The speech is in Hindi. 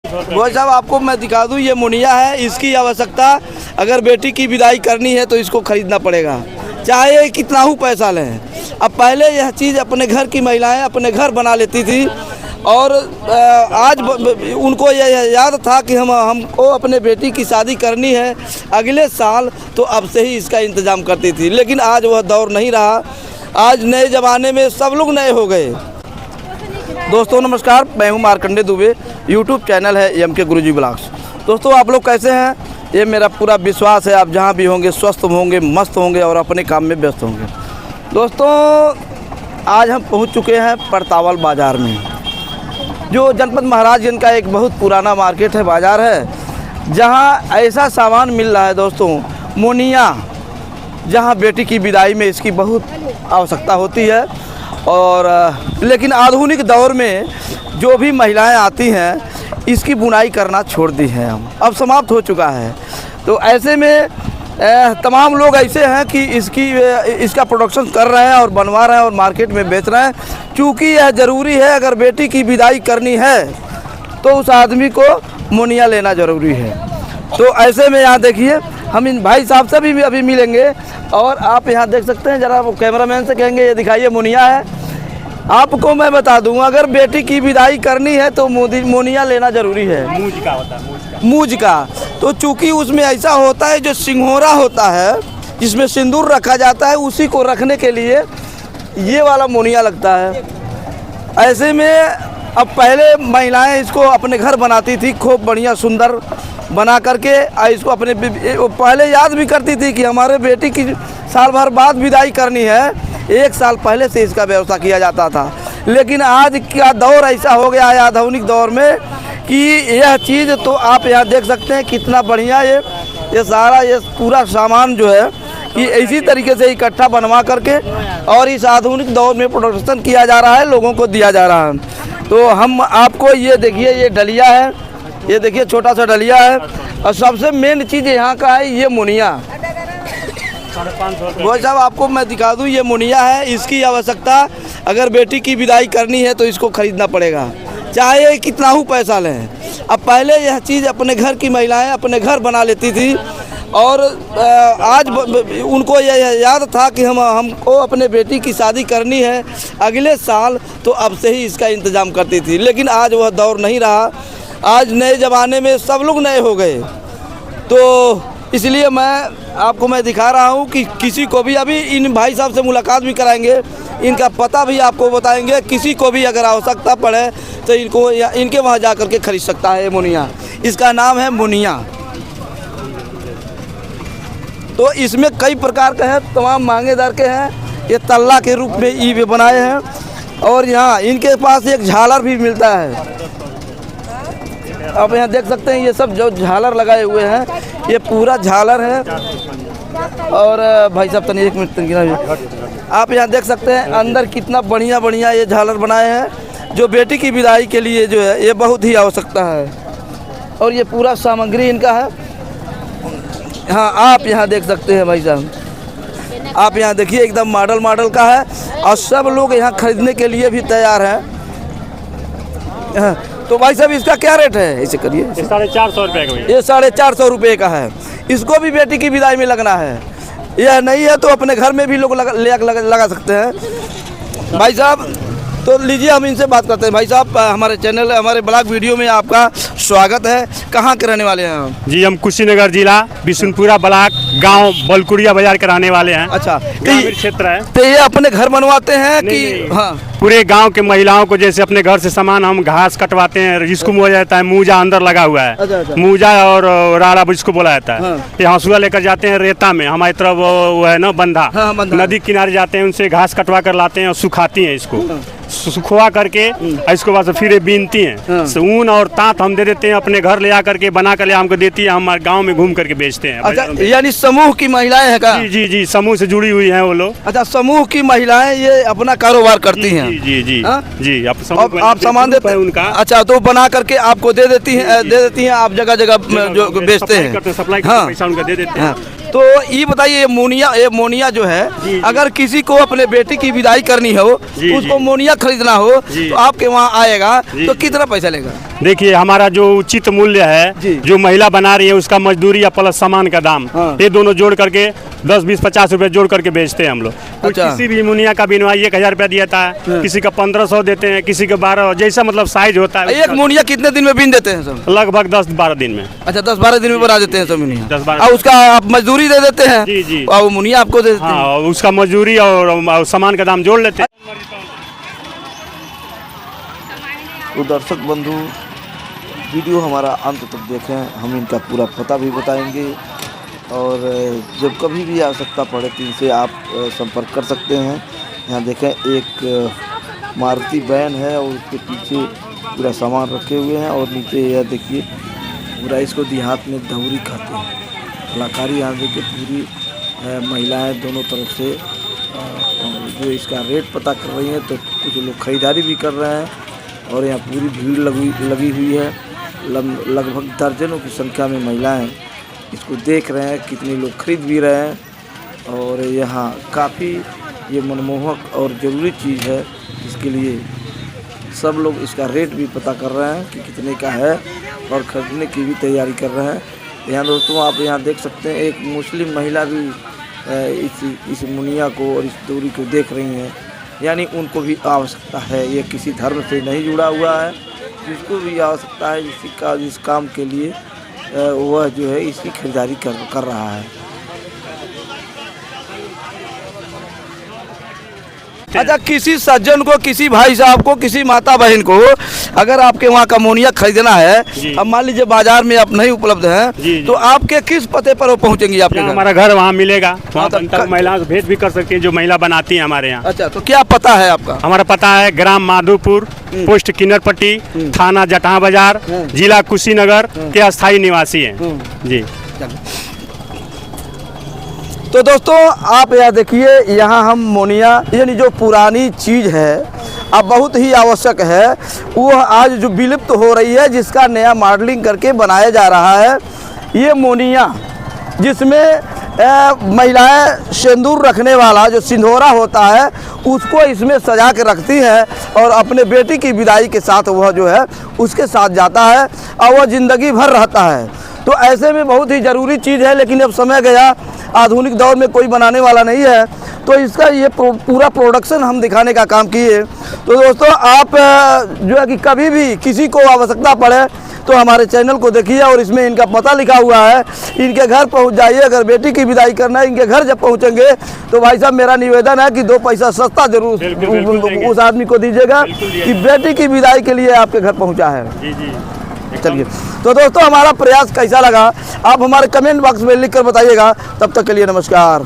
भाई साहब आपको मैं दिखा दूं, ये मुनिया है। इसकी आवश्यकता अगर बेटी की विदाई करनी है तो इसको खरीदना पड़ेगा, चाहे ये कितना ही पैसा लें। अब पहले यह चीज़ अपने घर की महिलाएं अपने घर बना लेती थी और आज उनको यह याद था कि हमको अपने बेटी की शादी करनी है अगले साल, तो अब से ही इसका इंतज़ाम करती थी। लेकिन आज वह दौर नहीं रहा। आज नए ज़माने में सब लोग नए हो गए। दोस्तों नमस्कार, मैं हूं मार्कंडे दुबे। यूट्यूब चैनल है एमके गुरुजी ब्लॉग्स। दोस्तों आप लोग कैसे हैं? ये मेरा पूरा विश्वास है आप जहां भी होंगे स्वस्थ होंगे, मस्त होंगे और अपने काम में व्यस्त होंगे। दोस्तों आज हम पहुंच चुके हैं परतावल बाज़ार में, जो जनपद महाराजगंज का एक बहुत पुराना मार्केट है, बाज़ार है, जहां ऐसा सामान मिल रहा है दोस्तों, मुनिया, जहां बेटी की विदाई में इसकी बहुत आवश्यकता होती है। और लेकिन आधुनिक दौर में जो भी महिलाएं आती हैं इसकी बुनाई करना छोड़ दी है, हम अब समाप्त हो चुका है। तो ऐसे में तमाम लोग ऐसे हैं कि इसका प्रोडक्शन कर रहे हैं और बनवा रहे हैं और मार्केट में बेच रहे हैं, क्योंकि यह ज़रूरी है। अगर बेटी की विदाई करनी है तो उस आदमी को मुनिया लेना ज़रूरी है। तो ऐसे में यहाँ देखिए, हम इन भाई साहब से भी अभी मिलेंगे और आप यहाँ देख सकते हैं, ज़रा वो कैमरामैन से कहेंगे ये दिखाइए मुनिया है। आपको मैं बता दूँ, अगर बेटी की विदाई करनी है तो मुनिया लेना ज़रूरी है। मूज का होता है, मूज का। तो चूँकि उसमें ऐसा होता है, जो सिंघोरा होता है जिसमें सिंदूर रखा जाता है, उसी को रखने के लिए ये वाला मुनिया लगता है। ऐसे में अब पहले महिलाएं इसको अपने घर बनाती थी, खूब बढ़िया सुंदर बना करके इसको अपने पहले याद भी करती थी कि हमारे बेटी की साल भर बाद विदाई करनी है, एक साल पहले से इसका व्यवस्था किया जाता था। लेकिन आज का दौर ऐसा हो गया है आधुनिक दौर में कि यह चीज़ तो आप यहाँ देख सकते हैं कितना बढ़िया ये सारा ये पूरा सामान जो है कि इसी तरीके से इकट्ठा बनवा करके और इस आधुनिक दौर में प्रोडक्शन किया जा रहा है, लोगों को दिया जा रहा है। तो हम आपको ये देखिए, ये डलिया है, ये देखिए छोटा सा डलिया है। और सबसे मेन चीज़ यहाँ का है ये मुनिया। भाई साहब आपको मैं दिखा दूं, ये मुनिया है। इसकी आवश्यकता अगर बेटी की विदाई करनी है तो इसको खरीदना पड़ेगा, चाहे ये कितना ही पैसा लें। अब पहले यह चीज़ अपने घर की महिलाएं अपने घर बना लेती थी और आज उनको यह याद था कि हमको अपने बेटी की शादी करनी है अगले साल, तो अब से ही इसका इंतज़ाम करती थी। लेकिन आज वह दौर नहीं रहा। आज नए ज़माने में सब लोग नए हो गए। तो इसलिए मैं दिखा रहा हूँ कि किसी को भी, अभी इन भाई साहब से मुलाकात भी कराएंगे, इनका पता भी आपको बताएंगे। किसी को भी अगर आवश्यकता पड़े तो इनके वहाँ जा कर के खरीद सकता है मुनिया। इसका नाम है मुनिया। तो इसमें कई प्रकार के हैं, तमाम महंगे दर के हैं। ये तल्ला के रूप में ये बनाए हैं और यहाँ इनके पास एक झालर भी मिलता है। आप यहाँ देख सकते हैं, ये सब जो झालर लगाए हुए हैं ये पूरा झालर है। और भाई साहब तनी एक मिनट, आप यहाँ देख सकते हैं अंदर कितना बढ़िया बढ़िया ये झालर बनाए हैं, जो बेटी की विदाई के लिए जो है ये बहुत ही आवश्यकता है। और ये पूरा सामग्री इनका है। हाँ आप यहाँ देख सकते हैं भाई साहब, आप यहाँ देखिए एकदम मॉडल का है और सब लोग यहाँ खरीदने के लिए भी तैयार हैं। हाँ, तो भाई साहब इसका क्या रेट है? ऐसे करिए, 450 रुपये का। ये 450 रुपये का है। इसको भी बेटी की विदाई में लगना है। यह नहीं है तो अपने घर में भी लोग लगा सकते हैं। भाई साहब तो लीजिए हम इनसे बात करते हैं। भाई साहब हमारे चैनल, हमारे ब्लॉग वीडियो में आपका स्वागत है। कहाँ के रहने वाले हैं आप? जी हम कुशीनगर जिला बिशुनपुरा ब्लॉक गांव बलकुड़िया बाजार के रहने वाले हैं। अच्छा, ग्रामीण क्षेत्र है। तो ये अपने घर बनवाते हैं कि? हाँ, पूरे गांव के महिलाओं को जैसे अपने घर से सामान हम घास कटवाते हैं, जिसको बोला जाता है मूजा, अंदर लगा हुआ है। अच्छा। मूजा और राड़ा जिसको बोला जाता है। हाँ। ये हंसुआ लेकर जाते हैं रेता में, हमारी तरफ वो है ना बंधा। हाँ, नदी किनारे जाते हैं, उनसे घास कटवा कर लाते हैं और सुखाती हैं इसको। सुखवा करके इसको बाद फिर ये बीनती हैं। ऊन और तांत हम दे देते हैं, अपने घर ले आकर के बना कर ले हमको देती है, हमारे गांव में घूम करके बेचते हैं। अच्छा, यानी समूह की महिलाएं हैं का? जी समूह से जुड़ी हुई हैं वो लोग। अच्छा, समूह की महिलाएं ये अपना कारोबार करती हैं। जी आप सामान देते हैं उनका? अच्छा, तो बना करके आपको दे देती हैं, आप जगह जगह जो बेचते हैं, सप्लाई करके पैसा उनका दे देते हैं। तो ये बताइए, ये मोनिया जो है, अगर किसी को अपने बेटी की विदाई करनी हो, उसको मोनिया खरीदना हो तो आपके वहाँ आएगा तो कितना पैसा लेगा? देखिए हमारा जो उचित मूल्य जी। है, जो महिला बना रही है उसका मजदूरी या प्लस सामान का दाम, हाँ। ये दोनों जोड़ करके 10, 20, 50 रुपए जोड़ करके बेचते हैं हम लोग। अच्छा। किसी भी मुनिया का बिनवाई 1000 रुपया दिया है, किसी का 1500 देते हैं, किसी का 12, जैसा मतलब साइज होता है। एक मुनिया कितने दिन में बीन देते हैं सब? लगभग 10-12 दिन में। अच्छा, 10-12 दिन में बना देते हैं सब मुनिया। 10-12 और उसका आप मजदूरी दे देते हैं? जी, जी। और वो मुनिया आपको दे देते हैं? हाँ, और उसका मजदूरी और सामान का दाम जोड़ लेते हैं। तो दर्शक बंधु, वीडियो हमारा अंत तक देखें, हम इनका पूरा पता भी बताएंगे और जब कभी भी आवश्यकता पड़े तो इनसे आप संपर्क कर सकते हैं। यहाँ देखें एक मारुति वैन है और उसके पीछे पूरा सामान रखे हुए हैं और नीचे यह देखिए पूरा इसको देहात में दहुरी कहते हैं। कलाकारी यहाँ देखिए पूरी महिलाएं दोनों तरफ से जो इसका रेट पता कर रही हैं, तो कुछ लोग ख़रीदारी भी कर रहे हैं और यहाँ पूरी भीड़ लगी हुई है। लगभग दर्जनों की संख्या में महिलाएं इसको देख रहे हैं, कितने लोग खरीद भी रहे हैं और यहाँ काफ़ी ये मनमोहक और ज़रूरी चीज़ है। इसके लिए सब लोग इसका रेट भी पता कर रहे हैं कि कितने का है और ख़रीदने की भी तैयारी कर रहे हैं। यहाँ दोस्तों आप यहाँ देख सकते हैं, एक मुस्लिम महिला भी इस मुनिया को और इस डोरी को देख रही हैं, यानी उनको भी आवश्यकता है। ये किसी धर्म से नहीं जुड़ा हुआ है, जिसको भी आवश्यकता है जिस काम के लिए वह जो है इसकी खरीदारी कर रहा है। अच्छा, किसी सज्जन को, किसी भाई साहब को, किसी माता बहन को अगर आपके वहाँ का मोनिया खरीदना है, अब मान लीजिए बाजार में आप नहीं उपलब्ध हैं, तो आपके किस पते पर वो पहुँचेंगी आपके घर? हमारा घर वहाँ मिलेगा, वहाँ तक महिलाओं से भेंट भी कर सकती हैं जो महिला बनाती हैं हमारे यहाँ। अच्छा, तो क्या पता है आपका? हमारा पता है ग्राम माधोपुर, पोस्ट किन्नरपट्टी, थाना जटहा बाजार, जिला कुशीनगर के अस्थायी निवासी हैं जी। तो दोस्तों आप यह देखिए, यहाँ हम मोनिया यानी जो पुरानी चीज़ है, अब बहुत ही आवश्यक है, वो आज जो विलुप्त हो रही है, जिसका नया मॉडलिंग करके बनाया जा रहा है। ये मोनिया जिसमें महिलाएं सिंदूर रखने वाला जो सिंदूरा होता है उसको इसमें सजा के रखती हैं और अपने बेटी की विदाई के साथ वह जो है उसके साथ जाता है और वह ज़िंदगी भर रहता है। तो ऐसे में बहुत ही ज़रूरी चीज़ है, लेकिन अब समय गया, आधुनिक दौर में कोई बनाने वाला नहीं है, तो इसका ये पूरा प्रोडक्शन हम दिखाने का काम किए। तो दोस्तों आप जो है कि कभी भी किसी को आवश्यकता पड़े तो हमारे चैनल को देखिए और इसमें इनका पता लिखा हुआ है, इनके घर पहुंच जाइए। अगर बेटी की विदाई करना है, इनके घर जब पहुंचेंगे तो भाई साहब मेरा निवेदन है कि 2 पैसा सस्ता जरूर उस आदमी को दीजिएगा कि बेटी की विदाई के लिए आपके घर पहुँचा है। चलिए, तो दोस्तों हमारा प्रयास कैसा लगा आप हमारे कमेंट बॉक्स में लिख कर बताइएगा। तब तक के लिए नमस्कार।